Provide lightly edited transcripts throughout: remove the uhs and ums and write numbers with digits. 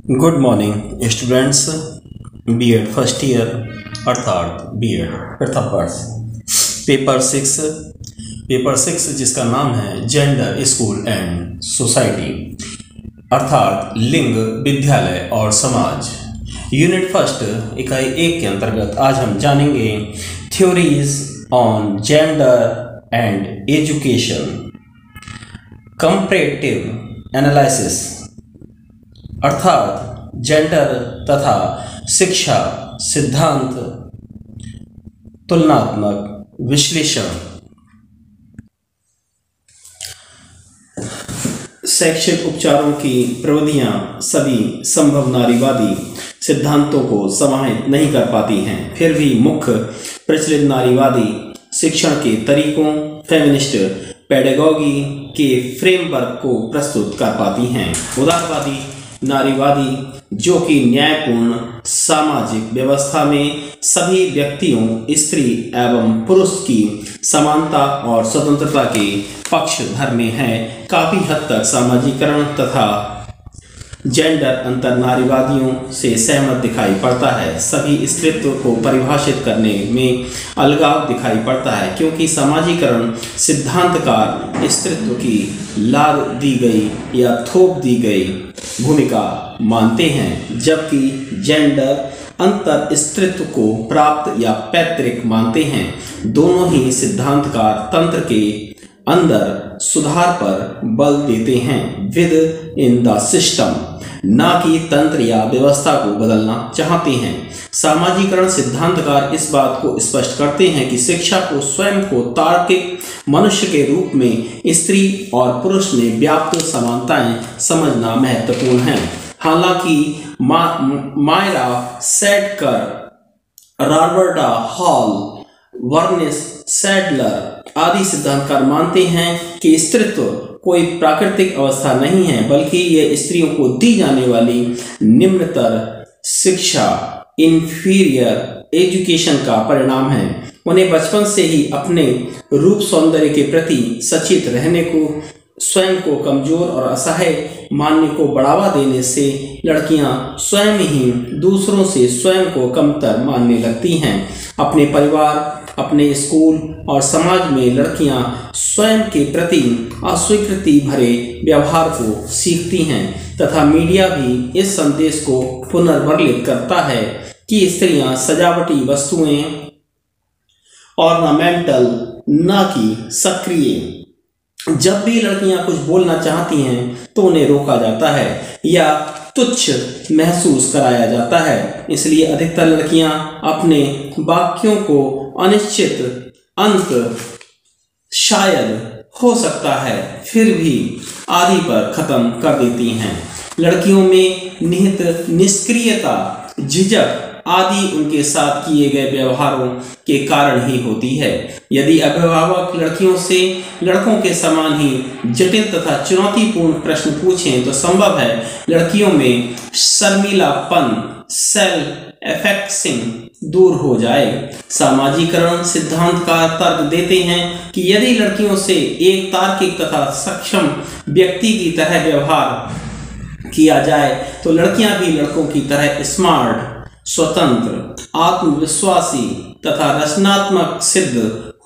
Good morning students. BEd first year अर्थात BEd प्रथम वर्ष पेपर सिक्स जिसका नाम है जेंडर स्कूल एंड सोसाइटी अर्थात लिंग विद्यालय और समाज। यूनिट फर्स्ट इकाई 1 के अंतर्गत आज हम जानेंगे theories on gender and education, comparative analysis अर्थात जेंडर तथा शिक्षा सिद्धांत तुलनात्मक विश्लेषण। शैक्षिक उपचारों की प्रविधियां सभी संभव नारीवादी सिद्धांतों को समाहित नहीं कर पाती हैं, फिर भी मुख्य प्रचलित नारीवादी शिक्षण के तरीकों फेमिनिस्ट पेडागॉजी के फ्रेमवर्क को प्रस्तुत कर पाती हैं। उदारवादी नारीवादी जो कि न्यायपूर्ण सामाजिक व्यवस्था में सभी व्यक्तियों स्त्री एवं पुरुष की समानता और स्वतंत्रता के पक्षधर में है, काफी हद तक सामाजिकरण तथा जेंडर अंतर नारीवादियों से सहमत दिखाई पड़ता है। सभी स्त्रीत्व को परिभाषित करने में अलगाव दिखाई पड़ता है, क्योंकि सामाजिकरण सिद्धांतकार स्त्रीत्व की लाद दी गई या थोप दी गई भूमिका मानते हैं, जबकि जेंडर अंतर स्त्रीत्व को प्राप्त या पैतृक मानते हैं। दोनों ही सिद्धांतकार तंत्र के अंदर सुधार पर बल देते हैं विद इन द सिस्टम, ना कि तंत्र या व्यवस्था को बदलना चाहते हैं। सामाजिकरण सिद्धांतकार इस बात को स्पष्ट करते हैं कि शिक्षा को स्वयं को तार्किक मनुष्य के रूप में स्त्री और पुरुष में व्याप्त समानताएं समझना महत्वपूर्ण है। हालांकि मायरा सैडकर, रॉबर्टा हॉल, वर्निस सैडलर आदि सिद्धांतकार मानते हैं कि स्त्रीत्व कोई प्राकृतिक अवस्था नहीं है, बल्कि यह स्त्रियों को दी जाने वाली निम्नतर शिक्षा इंफीरियर एजुकेशन का परिणाम है। उन्हें बचपन से ही अपने रूप सौंदर्य के प्रति सचेत रहने को, स्वयं को कमजोर और असहाय मानने को बढ़ावा देने से लड़कियां स्वयं ही दूसरों से स्वयं को कमतर मानने लगती हैं। अपने परिवार, अपने स्कूल और समाज में लड़कियां स्वयं के प्रति अस्वीकृति भरे व्यवहार को सीखती हैं तथा मीडिया भी इस संदेश को पुनर्वर्लित करता है कि स्त्रियां सजावटी वस्तुएं ऑर्नामेंटल न कि सक्रिय। जब भी लड़कियां कुछ बोलना चाहती हैं तो उन्हें रोका जाता है या तुच्छ महसूस कराया जाता है। इसलिए अधिकतर लड़कियां अपने वाक्यों को अनिश्चित अंत शायद हो सकता है फिर भी आदि पर खत्म कर देती हैं। लड़कियों में निहित निष्क्रियता, झिझक आदि उनके साथ किए गए व्यवहारों के कारण ही होती है। यदि अभिभावक लड़कियों से लड़कों के समान ही जटिल तथा चुनौतीपूर्ण प्रश्न पूछें तो संभव है लड़कियों में शर्मीलापन, सेल्फ एफेक्सिंग दूर हो जाए। सामाजिकरण सिद्धांतकार तर्क देते हैं कि यदि लड़कियों से एक तार्किक तथा सक्षम व्यक्ति की तरह व्यवहार किया जाए तो लड़कियां भी लड़कों की तरह स्मार्ट, स्वतंत्र, आत्मविश्वासी तथा रचनात्मक सिद्ध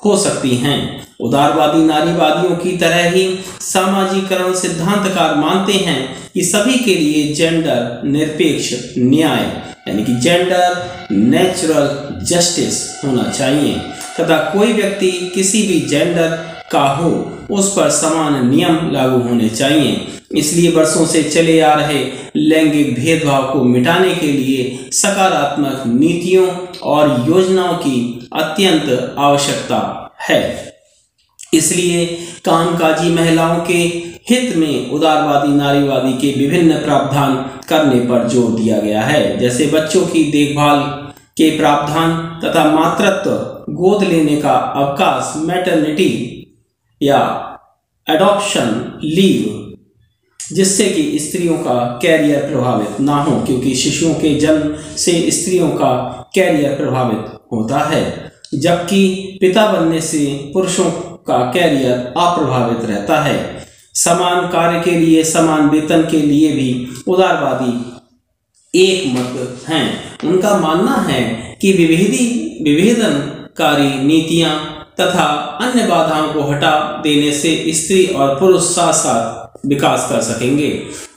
हो सकती हैं। उदारवादी नारीवादियों की तरह ही सामाजिकरण सिद्धांतकार मानते हैं कि सभी के लिए जेंडर निरपेक्ष न्याय यानी कि जेंडर नेचुरल जस्टिस होना चाहिए तथा कोई व्यक्ति किसी भी जेंडर का हो उस पर समान नियम लागू होने चाहिए। इसलिए वर्षों से चले आ रहे लैंगिक भेदभाव को मिटाने के लिए सकारात्मक नीतियों और योजनाओं की अत्यंत आवश्यकता है। इसलिए कामकाजी महिलाओं के हित में उदारवादी नारीवादी के विभिन्न प्रावधान करने पर जोर दिया गया है, जैसे बच्चों की देखभाल के प्रावधान तथा मातृत्व, गोद लेने का अवकाश, मैटरनिटी या एडॉप्शन लीव, जिससे कि स्त्रियों का कैरियर प्रभावित ना हो, क्योंकि शिशुओं के जन्म से स्त्रियों का कैरियर प्रभावित होता है, जबकि पिता बनने से पुरुषों का कैरियर अप्रभावित रहता है। समान कार्य के लिए समान वेतन के लिए भी उदारवादी एक मत हैं। उनका मानना है कि विभेदनकारी नीतियां तथा अन्य बाधाओं को हटा देने से स्त्री और पुरुष साथ साथ विकास कर सकेंगे।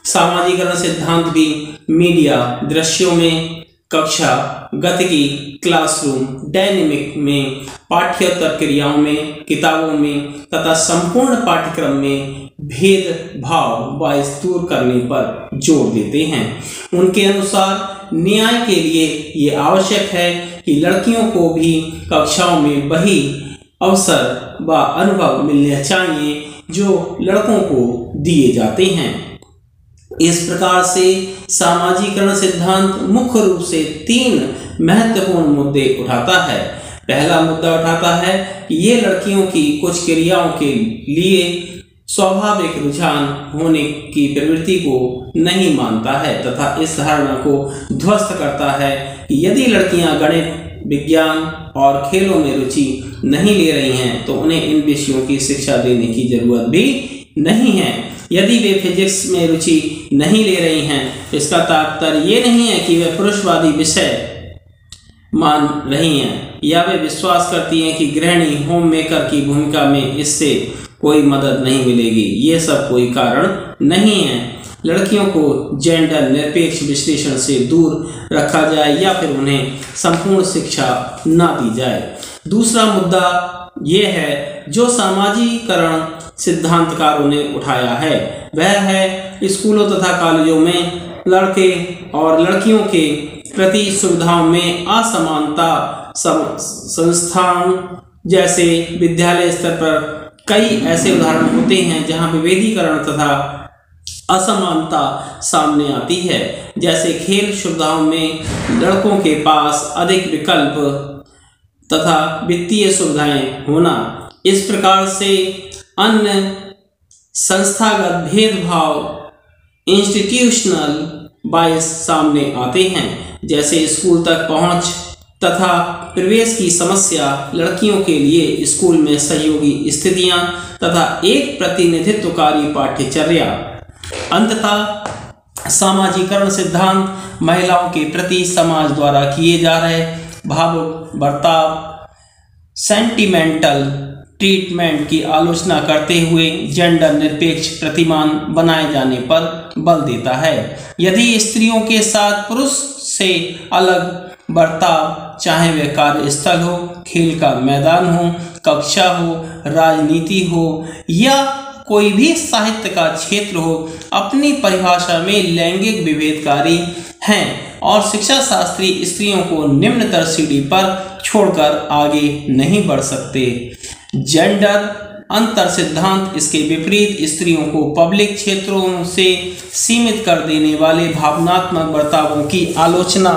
सामाजिकरण सिद्धांत भी मीडिया दृश्यों में, कक्षा गतिकी, क्लासरूम डायनेमिक में, पाठ्येतर क्रियाओं में, किताबों में तथा संपूर्ण पाठ्यक्रम में भेदभाव बायस दूर करने पर जोर देते हैं। उनके अनुसार न्याय के लिए ये आवश्यक है कि लड़कियों को भी कक्षाओं में वही अवसर व अनुभव मिलने चाहिए जो लड़कों को दिए जाते हैं। इस प्रकार से सामाजिकरण सिद्धांत मुख्य रूप से 3 महत्वपूर्ण मुद्दे उठाता है। पहला मुद्दा उठाता है कि ये लड़कियों की कुछ क्रियाओं के लिए स्वाभाविक रुझान होने की प्रवृत्ति को नहीं मानता है तथा इस धारणा को ध्वस्त करता है कि यदि लड़कियां गणित, विज्ञान और खेलों में रुचि नहीं ले रही हैं तो उन्हें इन विषयों की शिक्षा देने की जरूरत भी नहीं है। यदि वे फिजिक्स में रुचि नहीं ले रही हैं तो इसका तात्पर्य ये नहीं है कि वे पुरुषवादी विषय मान रही हैं या वे विश्वास करती हैं कि गृहिणी होम मेकर की भूमिका में इससे कोई मदद नहीं मिलेगी। ये सब कोई कारण नहीं है। लड़कियों को जेंडर निरपेक्ष विश्लेषण से दूर रखा जाए या फिर उन्हें संपूर्ण शिक्षा ना दी जाए। दूसरा मुद्दा ये है जो सामाजिकरण सिद्धांतकारों ने उठाया है, वह है स्कूलों तथा कॉलेजों में लड़के और लड़कियों के प्रति सुविधाओं में असमानता। संस्थान जैसे विद्यालय स्तर पर कई ऐसे उदाहरण होते हैं जहां विभेदीकरण तथा असमानता सामने आती है। जैसे खेल सुविधाओं में लड़कों के पास अधिक विकल्प तथा वित्तीय सुविधाएं होना। इस प्रकार से अन्य संस्थागत भेदभाव, इंस्टीट्यूशनल बायस सामने आते हैं, जैसे स्कूल तक पहुंच तथा प्रवेश की समस्या, लड़कियों के लिए स्कूल में सहयोगी स्थितियां तथा एक प्रतिनिधित्वकारी पाठ्यचर्या। अंततः सामाजिकरण सिद्धांत महिलाओं के प्रति समाज द्वारा किए जा रहे भावुक बर्ताव, सेंटिमेंटल ट्रीटमेंट की आलोचना करते हुए जेंडर निरपेक्ष प्रतिमान बनाए जाने पर बल देता है। यदि स्त्रियों के साथ पुरुष से अलग बर्ताव, चाहे वह कार्यस्थल हो, खेल का मैदान हो, कक्षा हो, राजनीति हो या कोई भी साहित्य का क्षेत्र हो, अपनी परिभाषा में लैंगिक विभेदकारी हैं और शिक्षा शास्त्री स्त्रियों को निम्नतर सीढ़ी पर छोड़कर आगे नहीं बढ़ सकते। जेंडर अंतर सिद्धांत इसके विपरीत स्त्रियों को पब्लिक क्षेत्रों से सीमित कर देने वाले भावनात्मक बर्तावों की आलोचना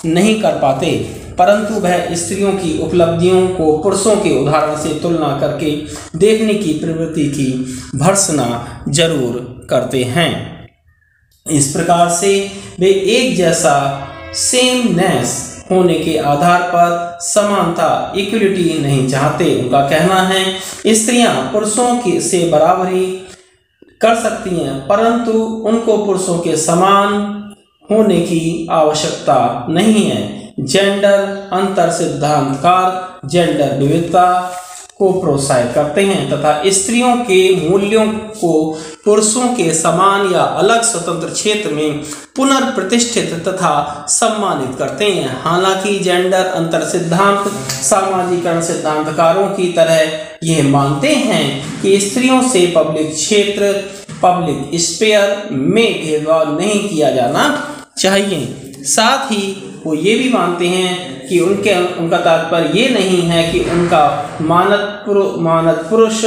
नहीं कर पाते, परंतु वह स्त्रियों की उपलब्धियों को पुरुषों के उदाहरण से तुलना करके देखने की प्रवृत्ति की भर्त्सना जरूर करते हैं। इस प्रकार से वे एक जैसा सेमनेस होने के आधार पर समानता, इक्वलिटी नहीं चाहते। उनका कहना है स्त्रियां पुरुषों की से बराबरी कर सकती हैं, परंतु उनको पुरुषों के समान होने की आवश्यकता नहीं है। जेंडर अंतर सिद्धांतकार जेंडर विविधता को प्रोत्साहित करते हैं तथा स्त्रियों के मूल्यों को पुरुषों के समान या अलग स्वतंत्र क्षेत्र में पुनर्प्रतिष्ठित तथा सम्मानित करते हैं। हालांकि जेंडर अंतर सिद्धांत सामाजिकरण सिद्धांतकारों की तरह यह मानते हैं कि स्त्रियों से पब्लिक क्षेत्र, पब्लिक स्फीयर में भेदभाव नहीं किया जाना चाहिए। साथ ही वो ये भी मानते हैं कि उनका तात्पर्य ये नहीं है कि उनका मानद पुरुष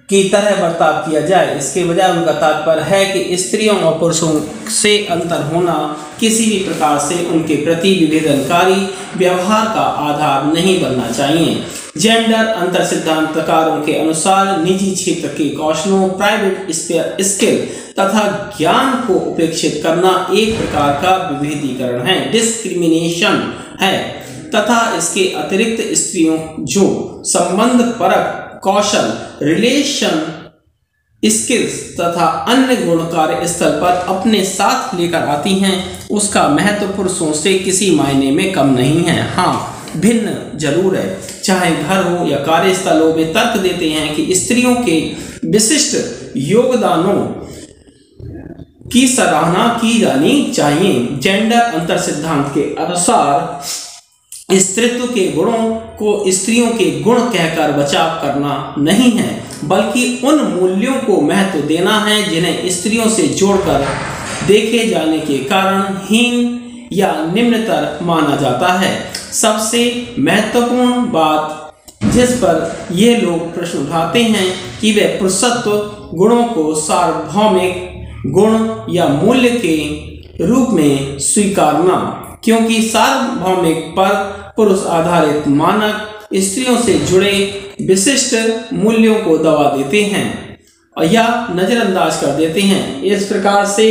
की तरह बर्ताव किया जाए। इसके बजाय उनका तात्पर्य है कि स्त्रियों और पुरुषों से अंतर होना किसी भी प्रकार से उनके प्रति विभेदनकारी व्यवहार का आधार नहीं बनना चाहिए। जेंडर अंतर सिद्धांतकारों के अनुसार निजी क्षेत्र के कौशलों, प्राइवेट स्किल तथा ज्ञान को उपेक्षित करना एक प्रकार का विभेदीकरण है, डिस्क्रिमिनेशन है तथा इसके अतिरिक्त स्त्रियों जो संबंध परक कौशल, रिलेशन स्किल्स तथा अन्य गुण कार्य स्थल पर अपने साथ लेकर आती हैं, उसका महत्व पुरुषों से किसी मायने में कम नहीं है। हाँ, भिन्न जरूर है। चाहे घर हो या कार्यस्थल हो, वे तर्क देते हैं कि स्त्रियों के विशिष्ट योगदानों की सराहना की जानी चाहिए। जेंडर अंतर सिद्धांत के अनुसार स्त्रीत्व के गुणों को स्त्रियों के गुण कहकर बचाव करना नहीं है, बल्कि उन मूल्यों को महत्व देना है जिन्हें स्त्रियों से जोड़कर देखे जाने के कारण हीन या निम्नतर माना जाता है। सबसे महत्वपूर्ण बात जिस पर ये लोग प्रश्न उठाते हैं कि वे पुरुषत्व गुणों को सार्वभौमिक गुण या मूल्य के रूप में स्वीकारना, क्योंकि सार्वभौमिक पर पुरुष आधारित मानक स्त्रियों से जुड़े विशिष्ट मूल्यों को दबा देते हैं या नजरअंदाज कर देते हैं। इस प्रकार से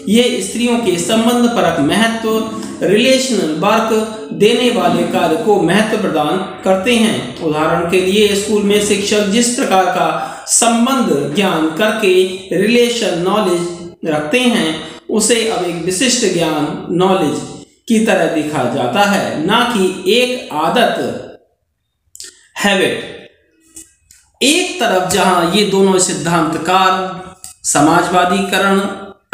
ये स्त्रियों के संबंध परक महत्व रिलेशनल वर्क देने वाले कार्य को महत्व प्रदान करते हैं। उदाहरण के लिए स्कूल में शिक्षक जिस प्रकार का संबंध ज्ञान करके रिलेशन नॉलेज रखते हैं, उसे अब एक विशिष्ट ज्ञान नॉलेज की तरह देखा जाता है, ना कि एक आदत हैबिट। एक तरफ जहां ये दोनों सिद्धांतकार समाजवादीकरण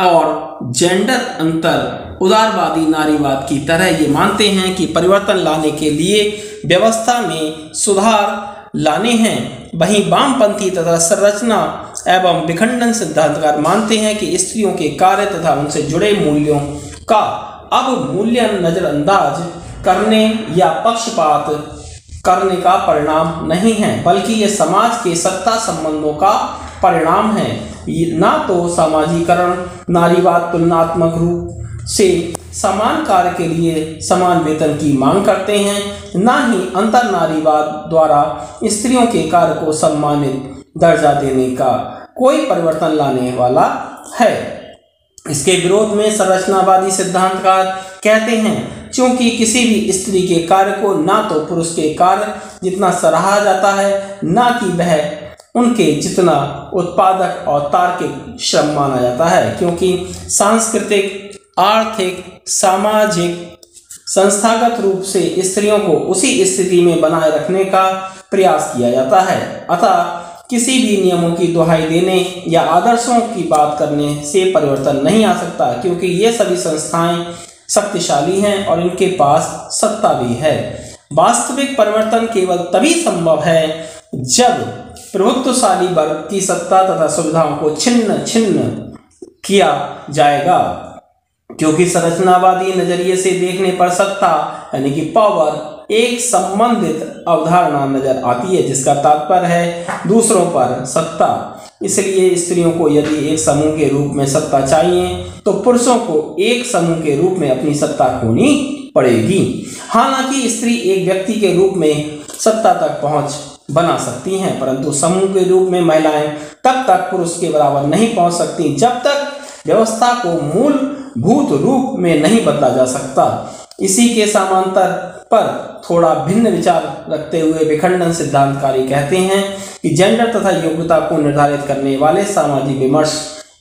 और जेंडर अंतर उदारवादी नारीवाद की तरह ये मानते हैं कि परिवर्तन लाने के लिए व्यवस्था में सुधार लाने हैं, वहीं वामपंथी तथा संरचना एवं विखंडन सिद्धांतकार मानते हैं कि स्त्रियों के कार्य तथा उनसे जुड़े मूल्यों का अब मूल्यांकन नजरअंदाज करने या पक्षपात करने का परिणाम नहीं है, बल्कि ये समाज के सत्ता संबंधों का परिणाम है। ना तो सामाजिकरण नारीवाद तुलनात्मक रूप से समान कार्य के लिए समान वेतन की मांग करते हैं, ना ही अंतर नारीवाद द्वारा स्त्रियों के कार्य को सम्मानित दर्जा देने का कोई परिवर्तन लाने वाला है। इसके विरोध में संरचनावादी सिद्धांतकार कहते हैं, क्योंकि किसी भी स्त्री के कार्य को ना तो पुरुष के कार्य जितना सराहा जाता है, ना कि वह उनके जितना उत्पादक और तार्किक श्रम माना जाता है, क्योंकि सांस्कृतिक, आर्थिक, सामाजिक, संस्थागत रूप से स्त्रियों को उसी स्थिति में बनाए रखने का प्रयास किया जाता है। अतः किसी भी नियमों की दुहाई देने या आदर्शों की बात करने से परिवर्तन नहीं आ सकता, क्योंकि ये सभी संस्थाएं शक्तिशाली हैं और इनके पास सत्ता भी है। वास्तविक परिवर्तन केवल तभी संभव है जब प्रभुत्वशाली वर्ग की सत्ता तथा सुविधाओं को छिन्न छिन्न किया जाएगा, क्योंकि संरचनावादी नजरिए से देखने पर सत्ता यानी कि पावर एक संबंधित अवधारणा नजर आती है, जिसका तात्पर्य है दूसरों पर सत्ता। इसलिए स्त्रियों को यदि एक समूह के रूप में सत्ता चाहिए तो पुरुषों को एक समूह के रूप में अपनी सत्ता खोनी पड़ेगी। हालांकि स्त्री एक व्यक्ति के रूप में सत्ता तक पहुंच बना सकती हैं, परंतु समूह के रूप में महिलाएं तब तक पुरुष के बराबर नहीं पहुंच सकती जब तक व्यवस्था को मूलभूत रूप में नहीं बदला जा सकता। इसी के समांतर पर थोड़ा भिन्न विचार रखते हुए विखंडन सिद्धांतकारी कहते हैं कि जेंडर तथा योग्यता को निर्धारित करने वाले सामाजिक विमर्श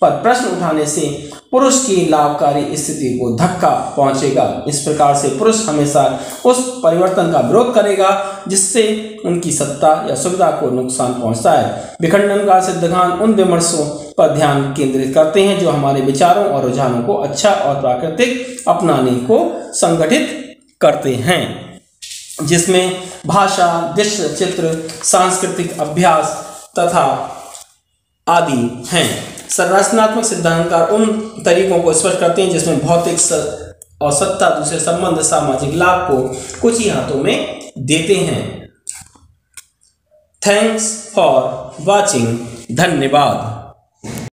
पर प्रश्न उठाने से पुरुष की लाभकारी स्थिति को धक्का पहुंचेगा। इस प्रकार से पुरुष हमेशा उस परिवर्तन का विरोध करेगा जिससे उनकी सत्ता या सुविधा को नुकसान पहुंचता है। विखंडनकार सिद्धांत उन विमर्शों पर ध्यान केंद्रित करते हैं जो हमारे विचारों और रुझानों को अच्छा और प्राकृतिक अपनाने को संगठित करते हैं, जिसमें भाषा, दृश्य चित्र, सांस्कृतिक अभ्यास तथा आदि हैं। संरचनात्मक सिद्धांतकार उन तरीकों को स्पष्ट करते हैं जिसमें भौतिक और सत्ता दूसरे संबंध सामाजिक लाभ को कुछ ही हाथों में देते हैं। Thanks for watching. धन्यवाद।